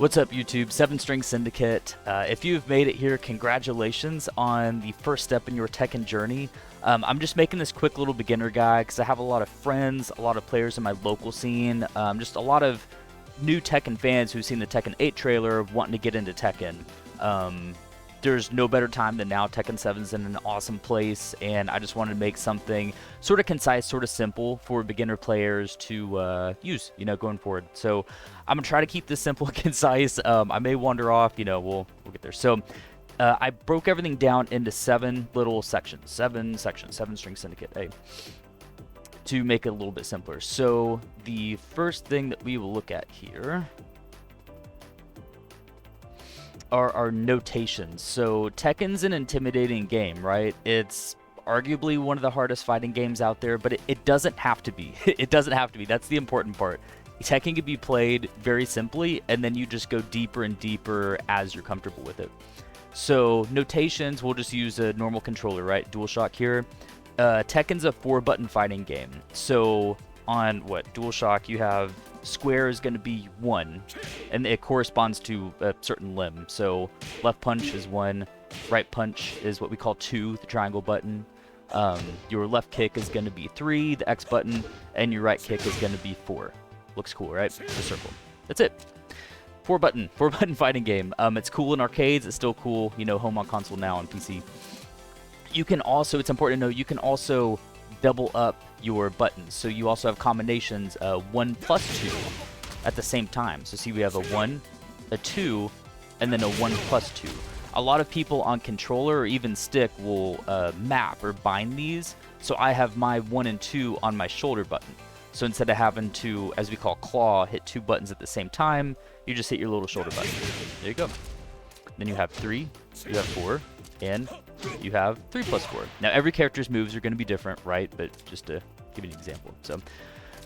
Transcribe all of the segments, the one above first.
What's up, YouTube? 7 String Syndicate. If you've made it here, congratulations on the first step in your Tekken journey. I'm just making this quick little beginner guide because I have a lot of friends, a lot of players in my local scene, just a lot of new Tekken fans who've seen the Tekken 8 trailer wanting to get into Tekken. There's no better time than now. Tekken 7's in an awesome place, and I just wanted to make something sort of concise, sort of simple for beginner players to use, going forward. So I'm gonna try to keep this simple and concise. I may wander off, we'll get there. So I broke everything down into 7 little sections, 7 sections, 7 String Syndicate A, to make it a little bit simpler. So the first thing that we will look at here are our notations. So Tekken's an intimidating game, right? It's arguably one of the hardest fighting games out there, but it doesn't have to be. It doesn't have to be. That's the important part. Tekken can be played very simply, and then you just go deeper and deeper as you're comfortable with it. So notations, we'll just use a normal controller, right? DualShock here. Tekken's a 4-button fighting game. So on DualShock, you have square is going to be 1, and it corresponds to a certain limb. So left punch is 1, right punch is what we call 2, the triangle button. Your left kick is going to be 3, the X button, and your right kick is going to be 4. Looks cool, right? The circle. That's it. 4-button fighting game. It's cool in arcades. It's still cool, home on console now on PC. You can also, it's important to know, you can also double up your buttons. So you also have combinations 1 plus 2 at the same time. So see, we have a 1, a 2, and then a 1 plus 2. A lot of people on controller or even stick will map or bind these. So I have my 1 and 2 on my shoulder button. So instead of having to, as we call claw, hit 2 buttons at the same time, you just hit your little shoulder button. There you go. Then you have 3, you have 4, and you have 3 plus 4. Now every character's moves are going to be different, right? But just to give you an example. So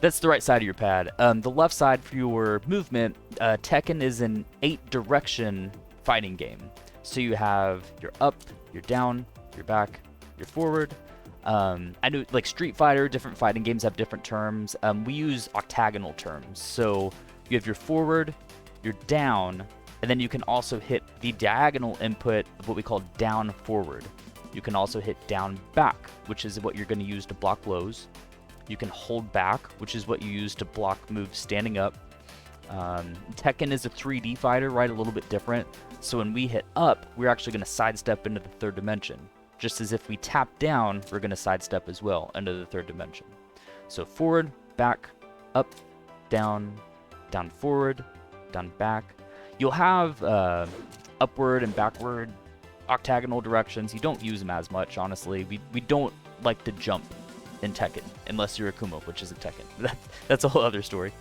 that's the right side of your pad. The left side for your movement, Tekken is an 8-direction fighting game. So you have your up, your down, your back, your forward. I know, like Street Fighter, different fighting games have different terms. We use octagonal terms. So you have your forward, your down, and then you can also hit the diagonal input of what we call down forward. You can also hit down back, which is what you're going to use to block blows. You can hold back, which is what you use to block moves standing up. Tekken is a 3D fighter, right? A little bit different. So when we hit up, we're actually going to sidestep into the 3rd dimension. Just as if we tap down, we're going to sidestep as well into the 3rd dimension. So forward, back, up, down, down forward, down back. You'll have upward and backward octagonal directions. You don't use them as much, honestly. We don't like to jump in Tekken, unless you're Akuma, which isn't Tekken. That's a whole other story.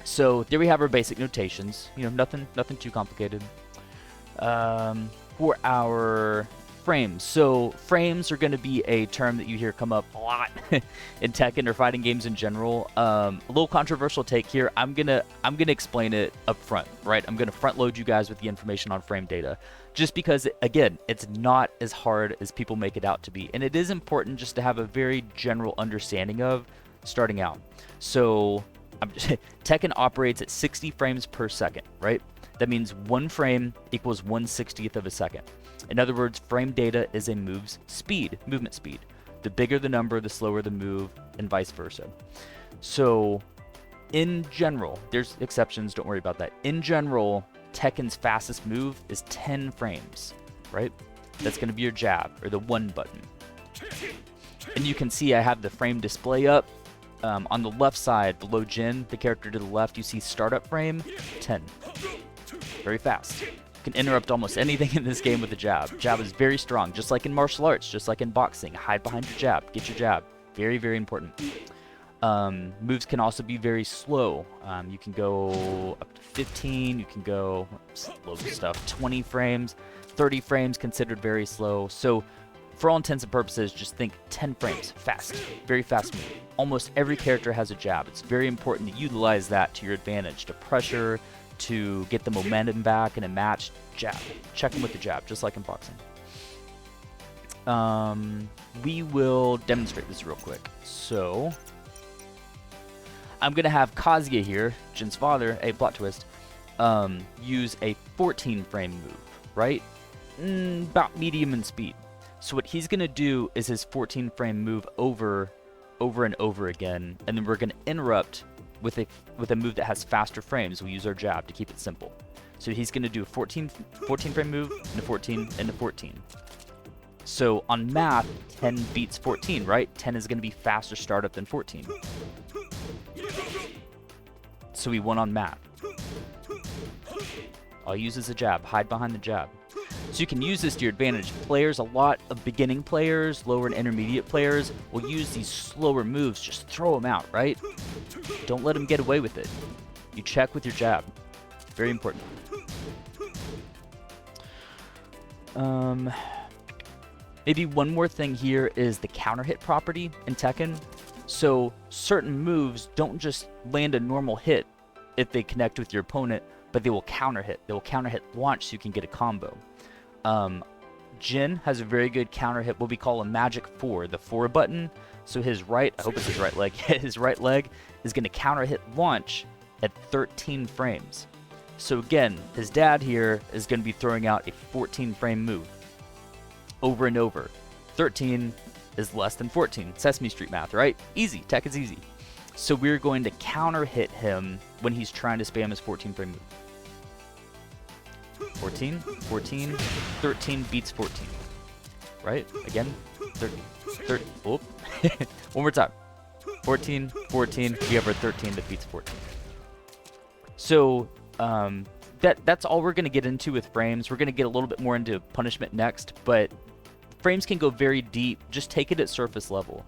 So there we have our basic notations. Nothing too complicated. For our frames. So frames are going to be a term that you hear come up a lot in Tekken or fighting games in general. A little controversial take here. I'm gonna explain it up front, right? I'm gonna front load you guys with the information on frame data, just because again, it's not as hard as people make it out to be, and it is important just to have a very general understanding of starting out. So Tekken operates at 60 frames per second, right? That means 1 frame equals 1/60th of a second. In other words, frame data is a move's speed, movement speed. The bigger the number, the slower the move, and vice versa. So, in general, there's exceptions, don't worry about that. In general, Tekken's fastest move is 10 frames, right? That's going to be your jab, or the 1 button. And you can see I have the frame display up. On the left side, below Jin, the character to the left, you see startup frame, 10. Very fast. You can interrupt almost anything in this game with a jab. Jab is very strong, just like in martial arts, just like in boxing. Hide behind your jab, get your jab. Very, very important. Moves can also be very slow. You can go up to 15, you can go, slow stuff, 20 frames, 30 frames considered very slow. So for all intents and purposes, just think 10 frames, fast, very fast move. Almost every character has a jab. It's very important to utilize that to your advantage, to pressure, to get the momentum back in a match. Jab. Check them with the jab, just like in boxing. We will demonstrate this real quick. So I'm going to have Kazuya here, Jin's father, a plot twist. use a 14 frame move, right? About medium in speed. So what he's going to do is his 14 frame move over and over again, and then we're going to interrupt with a move that has faster frames. We use our jab to keep it simple. So he's going to do a 14 frame move, and a 14, and a 14. So on math, 10 beats 14, right? 10 is going to be faster startup than 14. So we won on math. All you use is a jab. Hide behind the jab. So you can use this to your advantage. Players, a lot of beginning players, lower and intermediate players, will use these slower moves. Just throw them out, right? Don't let them get away with it. You check with your jab. Very important. Maybe one more thing here is the counter hit property in Tekken. So certain moves don't just land a normal hit if they connect with your opponent, but they will counter hit. They will counter hit launch so you can get a combo. Jin has a very good counter hit, what we call a magic 4, the 4 button. So his right, I hope it's his right leg, his right leg is going to counter hit launch at 13 frames. So again, his dad here is going to be throwing out a 14 frame move over and over. 13 is less than 14. Sesame Street math, right? Easy. Tekken's easy. So we're going to counter hit him when he's trying to spam his 14 frame move. 14, 14, 13 beats 14. Right? Again, 13. Oh. One more time. 14, 14, we have our 13 that beats 14. So that's all we're going to get into with frames. We're going to get a little bit more into punishment next, but frames can go very deep. Just take it at surface level.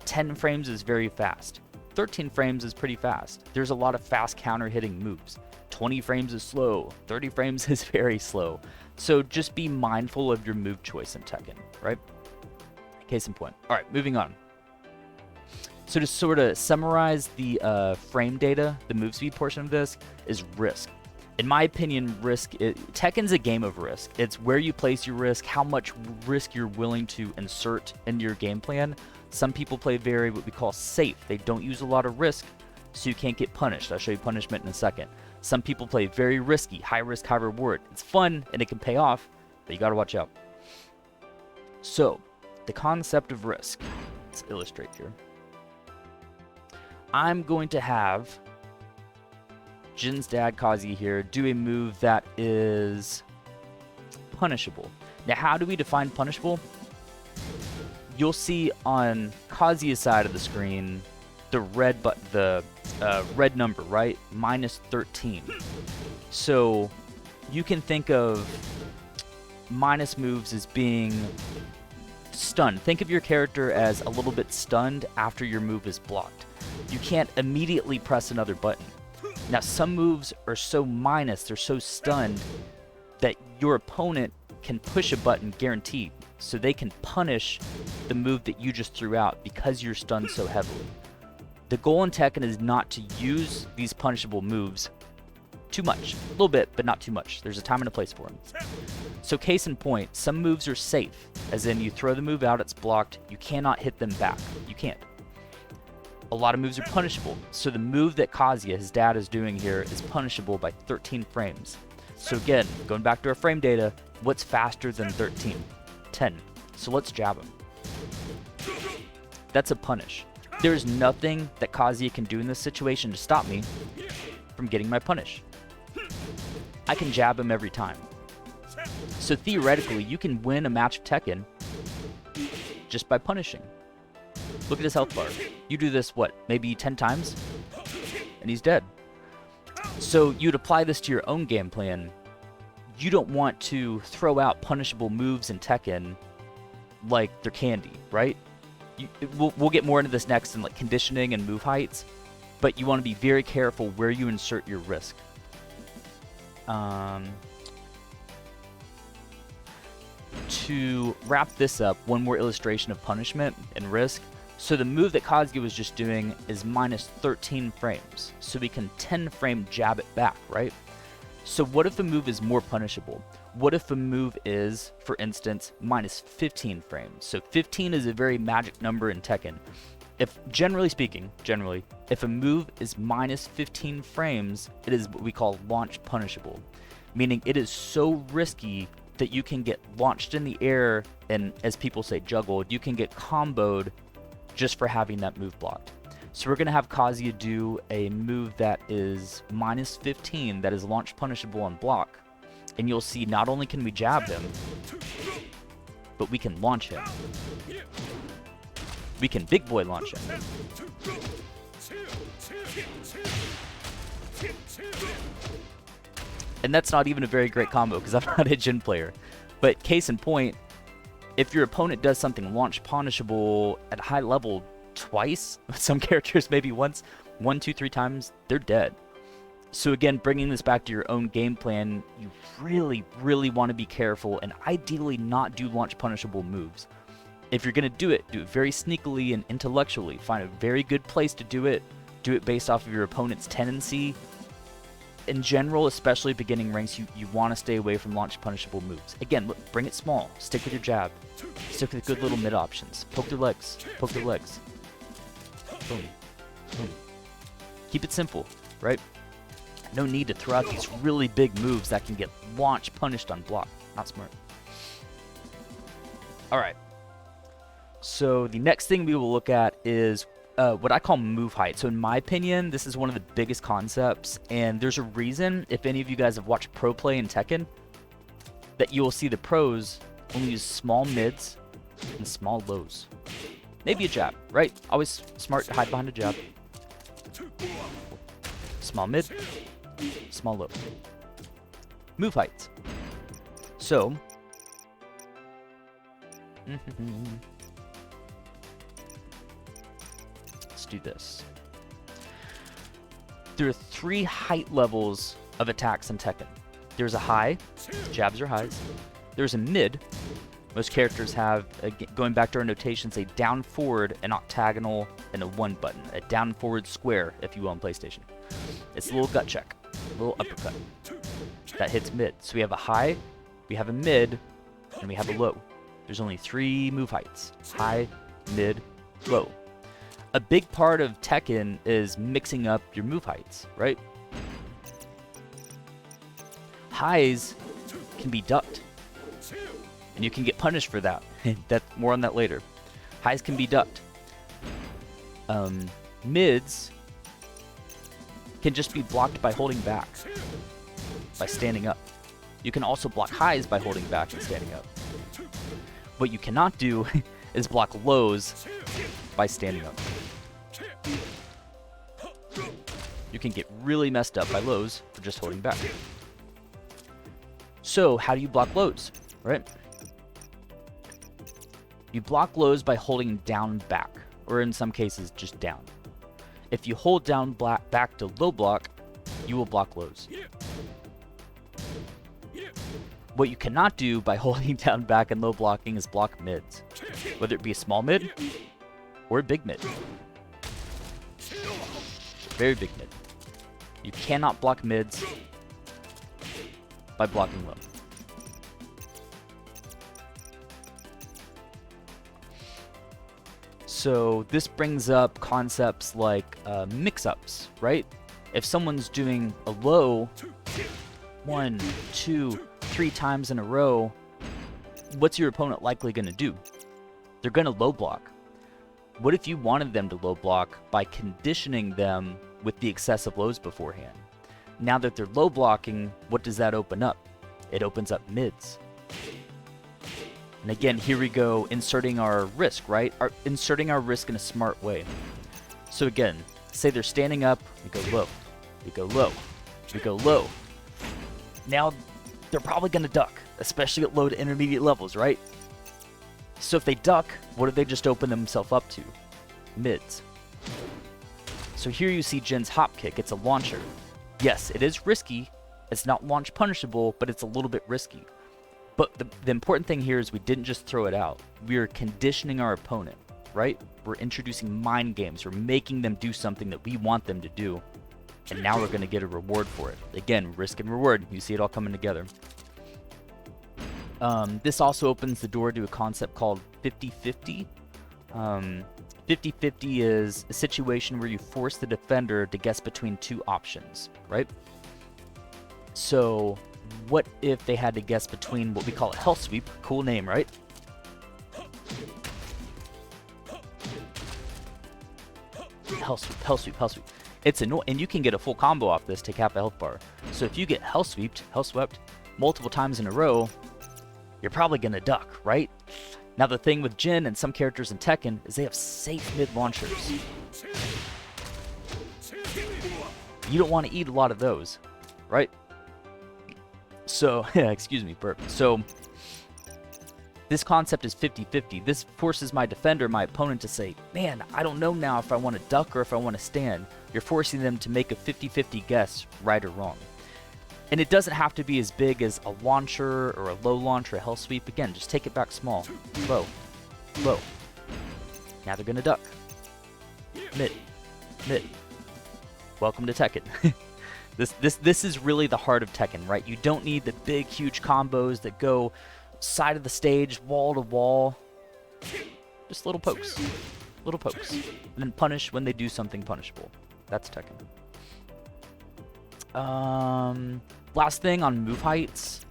10 frames is very fast. 13 frames is pretty fast. There's a lot of fast counter hitting moves. 20 frames is slow. 30 frames is very slow. So just be mindful of your move choice in Tekken, right? Case in point. All right, moving on. So to sort of summarize the frame data, the move speed portion of this is risk. In my opinion, Tekken's a game of risk. It's where you place your risk, how much risk you're willing to insert into your game plan. Some people play very what we call safe. They don't use a lot of risk, so you can't get punished. I'll show you punishment in a second. Some people play very risky, high risk, high reward. It's fun and it can pay off, but you gotta watch out. So, the concept of risk. Let's illustrate here. I'm going to have Jin's dad, Kazuya here, do a move that is punishable. Now, how do we define punishable? You'll see on Kazuya's side of the screen the red red number, right? Minus 13. So you can think of minus moves as being stunned. Think of your character as a little bit stunned after your move is blocked. You can't immediately press another button. Now, some moves are so minus, they're so stunned that your opponent can push a button guaranteed. So they can punish the move that you just threw out because you're stunned so heavily. The goal in Tekken is not to use these punishable moves too much. A little bit, but not too much. There's a time and a place for them. So case in point, some moves are safe, as in you throw the move out, it's blocked, you cannot hit them back. You can't. A lot of moves are punishable. So the move that Kazuya, his dad, is doing here is punishable by 13 frames. So again, going back to our frame data, what's faster than 13? 10. So let's jab him. That's a punish. There's nothing that Kazuya can do in this situation to stop me from getting my punish. I can jab him every time. So theoretically, you can win a match of Tekken just by punishing. Look at his health bar. You do this, what, maybe 10 times? And he's dead. So you'd apply this to your own game plan. You don't want to throw out punishable moves in Tekken like they're candy, right? We'll get more into this next in like conditioning and move heights, but you want to be very careful where you insert your risk. To wrap this up, one more illustration of punishment and risk. So the move that Kazuya was just doing is minus 13 frames. So we can 10 frame jab it back, right? So what if the move is more punishable? What if the move is, for instance, minus 15 frames? So 15 is a very magic number in Tekken. If generally speaking, if a move is minus 15 frames, it is what we call launch punishable, meaning it is so risky that you can get launched in the air and, as people say, juggled. You can get comboed just for having that move blocked. So we're going to have Kazuya do a move that is minus 15 that is launch punishable on block. And you'll see not only can we jab him, but we can launch him. We can big boy launch him. And that's not even a very great combo because I'm not a Jin player. But case in point, if your opponent does something launch punishable at high level twice, some characters maybe once, 1, 2, 3 times, they're dead. So again, bringing this back to your own game plan, you really, really want to be careful and ideally not do launch punishable moves. If you're going to do it very sneakily and intellectually. Find a very good place to do it. Do it based off of your opponent's tendency. In general, especially beginning ranks, you want to stay away from launch punishable moves. Again, look, bring it small. Stick with your jab. Stick with good little mid options. Poke their legs. Poke their legs. Boom. Boom. Keep it simple, right? No need to throw out these really big moves that can get launch punished on block. Not smart. Alright. So the next thing we will look at is what I call move height. So in my opinion, this is one of the biggest concepts, and there's a reason, if any of you guys have watched pro play in Tekken, that you will see the pros only use small mids and small lows. Maybe a jab, right? Always smart to hide behind a jab. Small mid, small low. Move heights. So, let's do this. There are 3 height levels of attacks in Tekken. There's a high, jabs are highs. There's a mid. Most characters have, going back to our notations, a down forward, an octagonal, and a 1 button. A down forward square, if you will, on PlayStation. It's a little gut check, a little uppercut. That hits mid. So we have a high, we have a mid, and we have a low. There's only 3 move heights. High, mid, low. A big part of Tekken is mixing up your move heights, right? Highs can be ducked, and you can get punished for that. More on that later. Highs can be ducked. Mids can just be blocked by holding back, by standing up. You can also block highs by holding back and standing up. What you cannot do is block lows by standing up. You can get really messed up by lows for just holding back. So, how do you block lows, right? You block lows by holding down back, or in some cases, just down. If you hold down back to low block, you will block lows. What you cannot do by holding down back and low blocking is block mids, whether it be a small mid or a big mid. Very big mid. You cannot block mids by blocking low. So this brings up concepts like mix-ups, right? If someone's doing a low 1, 2, 3 times in a row, what's your opponent likely going to do? They're going to low block. What if you wanted them to low block by conditioning them with the excessive lows beforehand? Now that they're low blocking, what does that open up? It opens up mids. And again, here we go, inserting our risk, right? Inserting our risk in a smart way. So again, say they're standing up, we go low, we go low, we go low. Now, they're probably going to duck, especially at low to intermediate levels, right? So if they duck, what do they just open themselves up to? Mids. So here you see Jin's hop kick. It's a launcher. Yes, it is risky. It's not launch punishable, but it's a little bit risky. But the important thing here is we didn't just throw it out. We're conditioning our opponent, right? We're introducing mind games. We're making them do something that we want them to do. And now we're going to get a reward for it. Again, risk and reward. You see it all coming together. This also opens the door to a concept called 50-50. 50-50 is a situation where you force the defender to guess between two options, right? So what if they had to guess between what we call a health sweep? Cool name, right? Health sweep, health sweep, health sweep. It's annoying, and you can get a full combo off this, take half a health bar. So if you get health swept multiple times in a row, you're probably gonna duck, right? Now the thing with Jin and some characters in Tekken is they have safe mid launchers. You don't want to eat a lot of those, right? So, yeah, excuse me, burp. So this concept is 50-50. This forces my defender, my opponent, to say, man, I don't know now if I want to duck or if I want to stand. You're forcing them to make a 50-50 guess, right or wrong. And it doesn't have to be as big as a launcher or a low launch or a hell sweep. Again, just take it back small. Low. Low. Now they're going to duck. Mid. Mid. Welcome to Tekken. This is really the heart of Tekken, right? You don't need the big, huge combos that go side of the stage, wall to wall. Just little pokes. Little pokes. And then punish when they do something punishable. That's Tekken. Last thing on move heights.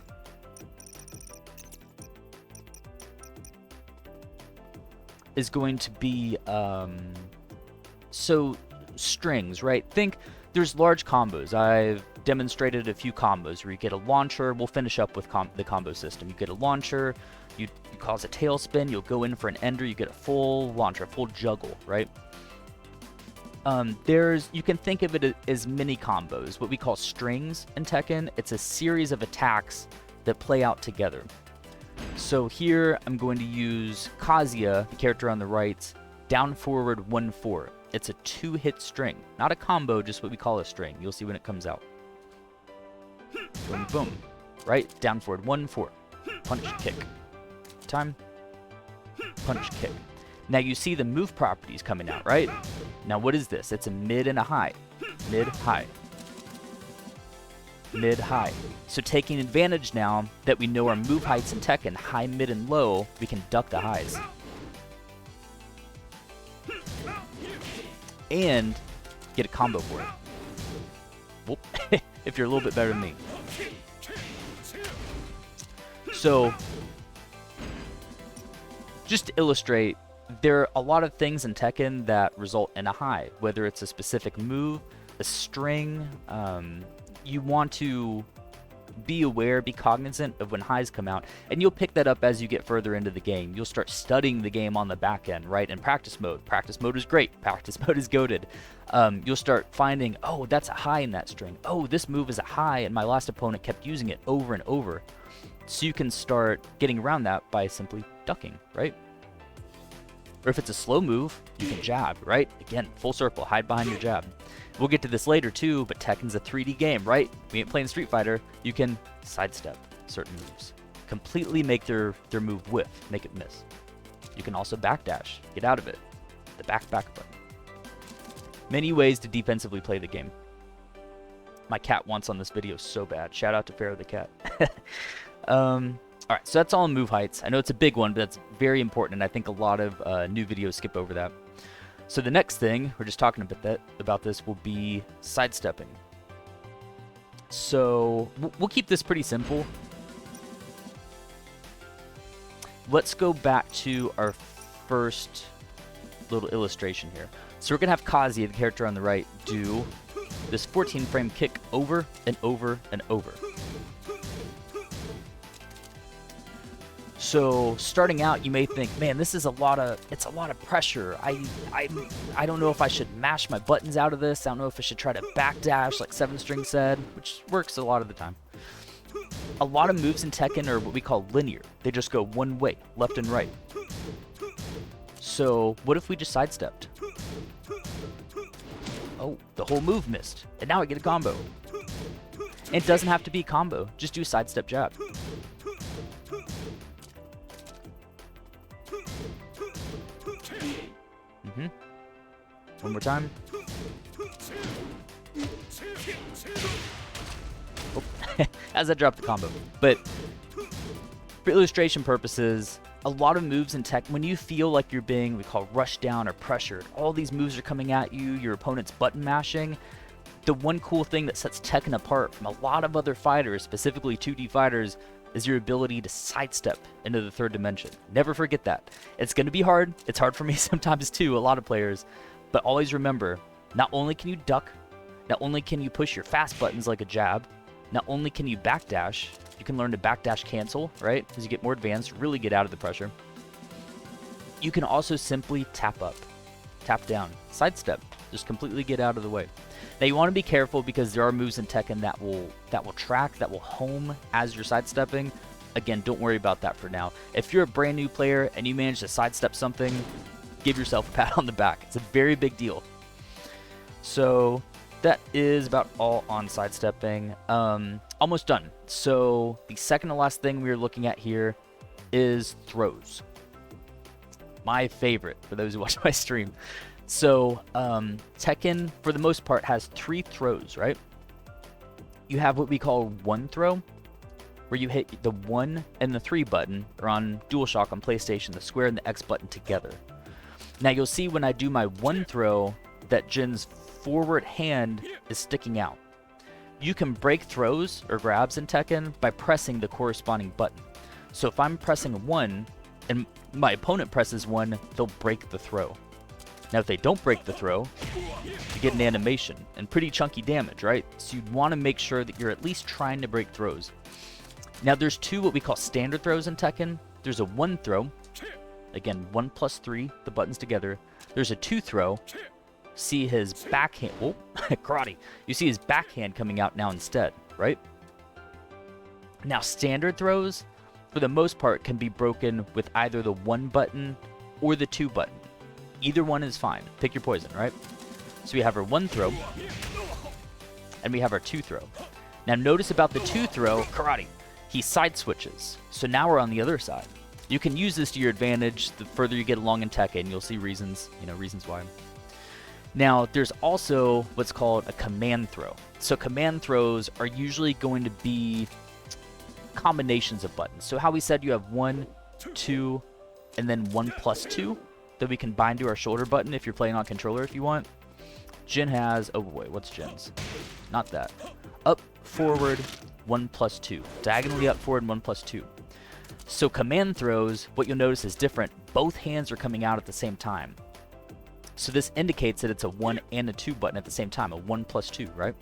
Is going to be, so strings, right? Think there's large combos. I've demonstrated a few combos where you get a launcher. We'll finish up with the combo system. You get a launcher, you cause a tailspin, you'll go in for an ender, you get a full launcher, a full juggle, right? You can think of it as mini combos, what we call strings in Tekken. It's a series of attacks that play out together. So here I'm going to use Kazuya, the character on the right, down forward 1-4. It's a 2-hit string, not a combo, just what we call a string. You'll see when it comes out. Boom, boom. Right? Down forward 1-4. Punch, kick. Time. Punch, kick. Now you see the move properties coming out, right? Now what is this? It's a mid and a high. Mid, high. Mid, high. So taking advantage now that we know our move heights in Tekken, high, mid, and low, we can duck the highs. And get a combo for it. Whoop. If you're a little bit better than me. So, just to illustrate, there are a lot of things in Tekken that result in a high, whether it's a specific move, a string. You want to be aware, be cognizant of when highs come out, and you'll pick that up as you get further into the game. You'll start studying the game on the back end, right? In practice mode. Practice mode is great. Practice mode is goated. You'll start finding, oh, that's a high in that string. Oh, this move is a high, and my last opponent kept using it over and over. So you can start getting around that by simply ducking, right? Or if it's a slow move, you can jab, right? Again, full circle, hide behind your jab. We'll get to this later too, but Tekken's a 3D game, right? We ain't playing Street Fighter. You can sidestep certain moves. Completely make their move whiff, make it miss. You can also backdash, get out of it. The back button. Many ways to defensively play the game. My cat wants on this video so bad. Shout out to Pharaoh the cat. Alright, so that's all in move heights. I know it's a big one, but that's very important, and I think a lot of new videos skip over that. So the next thing, we're just talking about this, will be sidestepping. So we'll keep this pretty simple. Let's go back to our first little illustration here. So we're going to have Kazuya, the character on the right, do this 14-frame kick over and over and over. So starting out, you may think, man, this is a lot of pressure. I don't know if I should mash my buttons out of this. I don't know if I should try to backdash like 7-String said, which works a lot of the time. A lot of moves in Tekken are what we call linear. They just go one way, left and right. So what if we just sidestepped? Oh, the whole move missed. And now I get a combo. And it doesn't have to be a combo. Just do a sidestep jab. One more time. Oh, as I drop the combo. But for illustration purposes, a lot of moves in Tekken, when you feel like you're being, we call rushed down or pressured, all these moves are coming at you, your opponent's button mashing. The one cool thing that sets Tekken apart from a lot of other fighters, specifically 2D fighters, is your ability to sidestep into the third dimension. Never forget that. It's going to be hard. It's hard for me sometimes too, a lot of players. But always remember, not only can you duck, not only can you push your fast buttons like a jab, not only can you backdash, you can learn to backdash cancel, right? As you get more advanced, really get out of the pressure. You can also simply tap up, tap down, sidestep, just completely get out of the way. Now you want to be careful because there are moves in Tekken that will track, that will home as you're sidestepping. Again, don't worry about that for now. If you're a brand new player and you manage to sidestep something, give yourself a pat on the back. It's a very big deal. So that is about all on sidestepping. Almost done. So the second to last thing we're looking at here is throws. My favorite for those who watch my stream. So Tekken, for the most part, has 3 throws, right? You have what we call one throw, where you hit the 1 and the 3 button, or on DualShock on PlayStation, the square and the X button together. Now you'll see when I do my one throw that Jin's forward hand is sticking out. You can break throws or grabs in Tekken by pressing the corresponding button. So if I'm pressing 1 and my opponent presses 1, they'll break the throw. Now if they don't break the throw, you get an animation and pretty chunky damage, right? So you'd want to make sure that you're at least trying to break throws. Now there's 2 what we call standard throws in Tekken. There's a 1 throw, again 1 plus 3, the buttons together. There's a 2 throw. See his backhand, oh, karate. You see his backhand coming out now instead, right? Now standard throws, for the most part, can be broken with either the 1 button or the 2 button. Either one is fine. Pick your poison, right? So we have our 1 throw, and we have our 2 throw. Now notice about the 2 throw, karate, he side switches. So now we're on the other side. You can use this to your advantage. The further you get along in Tekken, you'll see reasons why. Now, there's also what's called a command throw. So command throws are usually going to be combinations of buttons. So how we said you have 1, 2, and then 1 plus 2 that we can bind to our shoulder button if you're playing on controller if you want. Jin has, oh wait, what's Jin's? Not that. Up, forward, 1 plus 2. Diagonally up, forward, 1 plus 2. So command throws, what you'll notice is different. Both hands are coming out at the same time. So this indicates that it's a 1 and a 2 button at the same time, a 1 plus 2, right?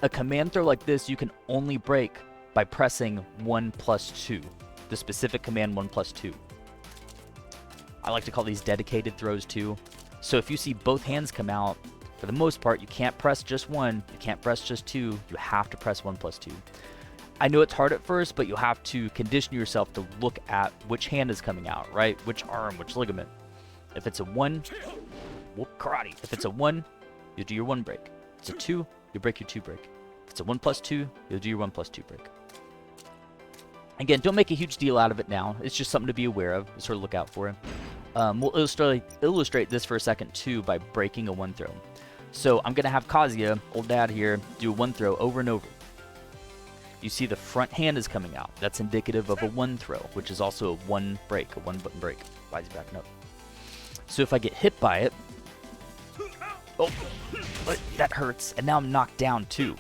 A command throw like this, you can only break by pressing 1 plus 2, the specific command 1 plus 2. I like to call these dedicated throws too. So if you see both hands come out, for the most part, you can't press just 1, you can't press just 2, you have to press 1 plus 2. I know it's hard at first, but you'll have to condition yourself to look at which hand is coming out, right? Which arm, which ligament. If it's a 1, whoop, karate. If it's a 1, you'll do your 1 break. If it's a 2, you'll break your 2 break. If it's a 1 plus 2, you'll do your 1 plus 2 break. Again, don't make a huge deal out of it now. It's just something to be aware of, sort of look out for it. We'll illustrate this for a second too by breaking a 1 throw. So I'm going to have Kazuya, old dad here, do a 1 throw over and over. You see the front hand is coming out. That's indicative of a 1 throw, which is also a 1 break, a 1 button break. Why is he backing up? So if I get hit by it, oh, that hurts, and now I'm knocked down too.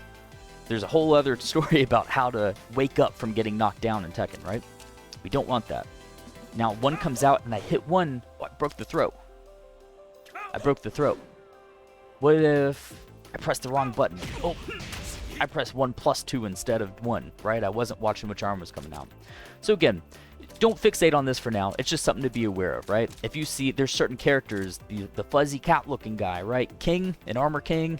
There's a whole other story about how to wake up from getting knocked down in Tekken, right? We don't want that. Now 1 comes out and I hit 1, oh, I broke the throw. I broke the throw. What if I pressed the wrong button? Oh, I pressed 1 plus 2 instead of 1, right? I wasn't watching which arm was coming out. So again, don't fixate on this for now. It's just something to be aware of, right? If you see there's certain characters, the fuzzy cat looking guy, right? King and Armor King,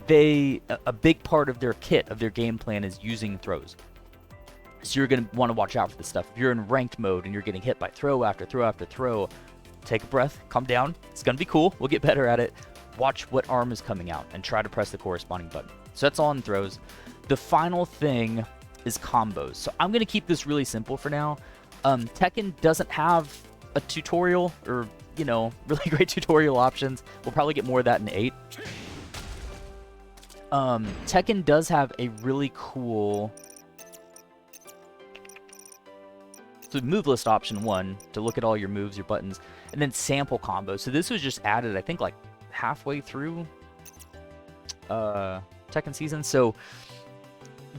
a big part of their kit, of their game plan is using throws. So you're going to want to watch out for this stuff. If you're in ranked mode and you're getting hit by throw after throw after throw, take a breath, calm down. It's going to be cool. We'll get better at it. Watch what arm is coming out and try to press the corresponding button. So that's all in throws. The final thing is combos. So I'm going to keep this really simple for now. Tekken doesn't have a tutorial or, really great tutorial options. We'll probably get more of that in 8. Tekken does have a really cool So move list option 1 to look at all your moves, your buttons, and then sample combos. So this was just added, I think, like halfway through Tekken season. So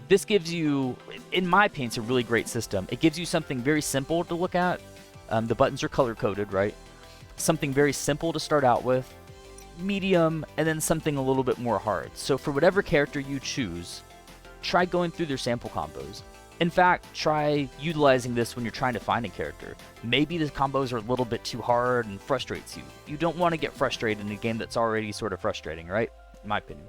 this gives you, in my opinion, it's a really great system. It gives you something very simple to look at. The buttons are color-coded, right? Something very simple to start out with, medium, and then something a little bit more hard. So for whatever character you choose, try going through their sample combos. In fact, try utilizing this when you're trying to find a character. Maybe the combos are a little bit too hard and frustrates you. You don't want to get frustrated in a game that's already sort of frustrating, right? In my opinion.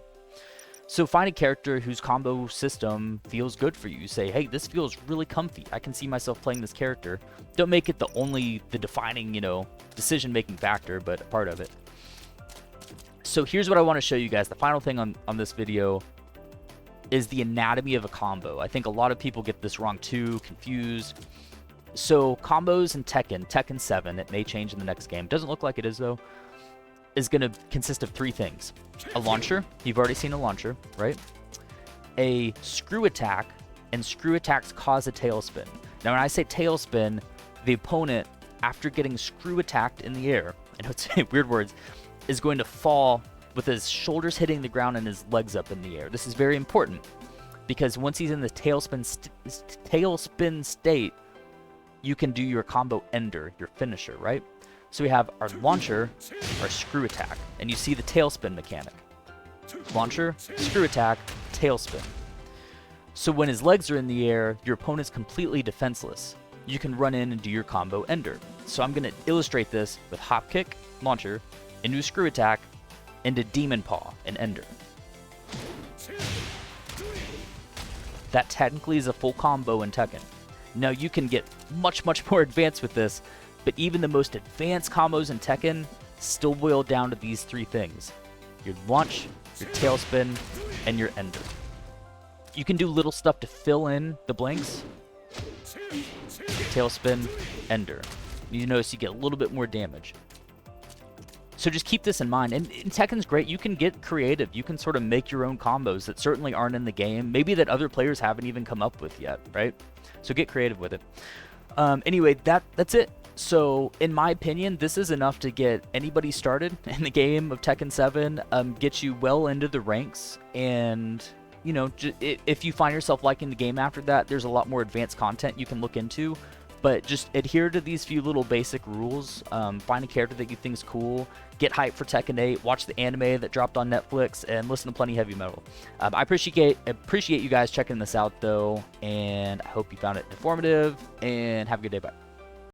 So find a character whose combo system feels good for you. You say, hey, this feels really comfy. I can see myself playing this character. Don't make it the defining, decision-making factor, but a part of it. So here's what I want to show you guys. The final thing on this video is the anatomy of a combo. I think a lot of people get this wrong too, confused. So combos in Tekken 7, it may change in the next game. Doesn't look like it is though, is going to consist of 3 things. A launcher, you've already seen a launcher, right? A screw attack, and screw attacks cause a tailspin. Now when I say tailspin, the opponent, after getting screw attacked in the air, I know it's weird words, is going to fall with his shoulders hitting the ground and his legs up in the air. This is very important because once he's in the tailspin state, you can do your combo ender, your finisher, right? So we have our launcher, our screw attack, and you see the tailspin mechanic. Launcher, screw attack, tailspin. So when his legs are in the air, your opponent's completely defenseless. You can run in and do your combo ender. So I'm going to illustrate this with hop kick, launcher, into screw attack, into demon paw, and ender. That technically is a full combo in Tekken. Now you can get much more advanced with this, but even the most advanced combos in Tekken still boil down to these 3 things. Your launch, your tailspin, and your ender. You can do little stuff to fill in the blanks. Tailspin, ender. You notice you get a little bit more damage. So just keep this in mind. And Tekken's great. You can get creative. You can sort of make your own combos that certainly aren't in the game. Maybe that other players haven't even come up with yet, right? So get creative with it. Anyway, that's it. So in my opinion, this is enough to get anybody started in the game of Tekken 7, get you well into the ranks, and if you find yourself liking the game after that, there's a lot more advanced content you can look into. But just adhere to these few little basic rules. Find a character that you think is cool. Get hyped for Tekken 8. Watch the anime that dropped on Netflix. And listen to plenty heavy metal. I appreciate you guys checking this out, though. And I hope you found it informative. And have a good day. Bye.